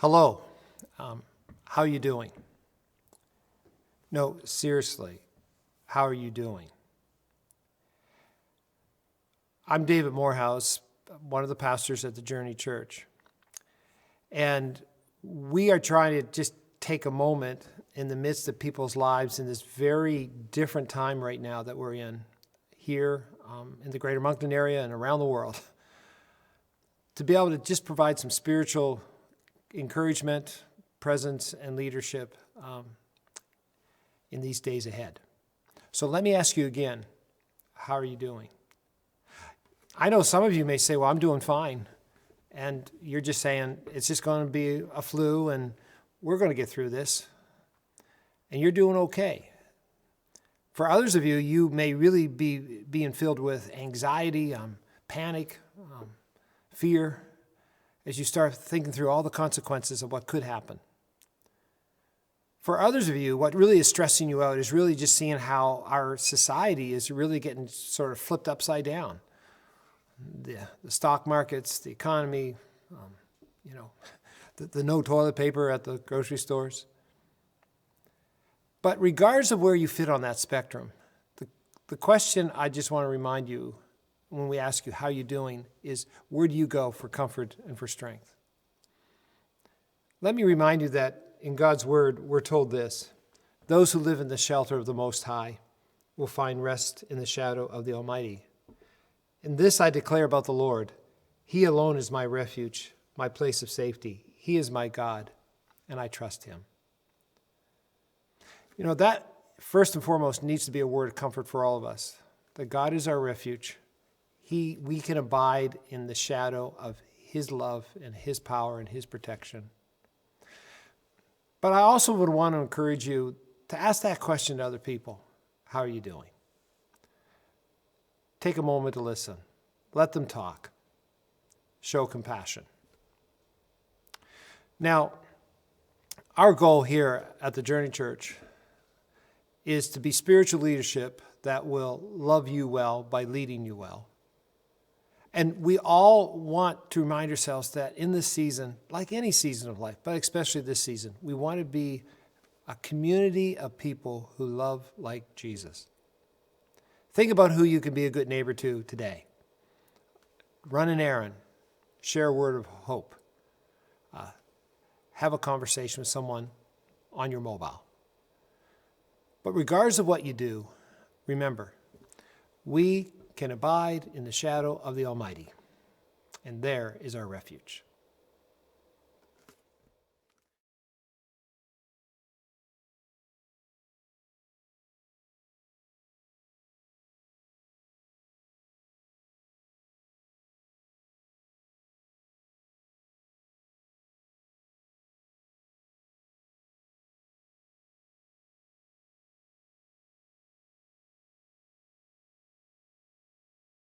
Hello, how are you doing? No, seriously, how are you doing? I'm David Morehouse, one of the pastors at the Journey Church. And we are trying to just take a moment in the midst of people's lives in this very different time right now that we're in, here in the greater Moncton area and around the world, to be able to just provide some spiritual encouragement, presence, and leadership in these days ahead. So let me ask you again, how are you doing? I know some of you may say, well, I'm doing fine. And you're just saying, it's just going to be a flu and we're going to get through this. And you're doing okay. For others of you, you may really be being filled with anxiety, panic, fear, as you start thinking through all the consequences of what could happen. For others of you, what really is stressing you out is really just seeing how our society is really getting sort of flipped upside down. The stock markets, the economy, the no toilet paper at the grocery stores. But regardless of where you fit on that spectrum, the question I just want to remind you when we ask you how you're doing is, where do you go for comfort and for strength? Let me remind you that in God's word, we're told this: those who live in the shelter of the Most High will find rest in the shadow of the Almighty. And this I declare about the Lord: He alone is my refuge, my place of safety. He is my God, and I trust Him. You know, that first and foremost needs to be a word of comfort for all of us, that God is our refuge. We can abide in the shadow of His love and His power and His protection. But I also would want to encourage you to ask that question to other people. How are you doing? Take a moment to listen. Let them talk. Show compassion. Now, our goal here at the Journey Church is to be spiritual leadership that will love you well by leading you well. And we all want to remind ourselves that in this season, like any season of life, but especially this season, we want to be a community of people who love like Jesus. Think about who you can be a good neighbor to today. Run an errand. Share a word of hope. Have a conversation with someone on your mobile. But regardless of what you do, remember, we can abide in the shadow of the Almighty, and there is our refuge.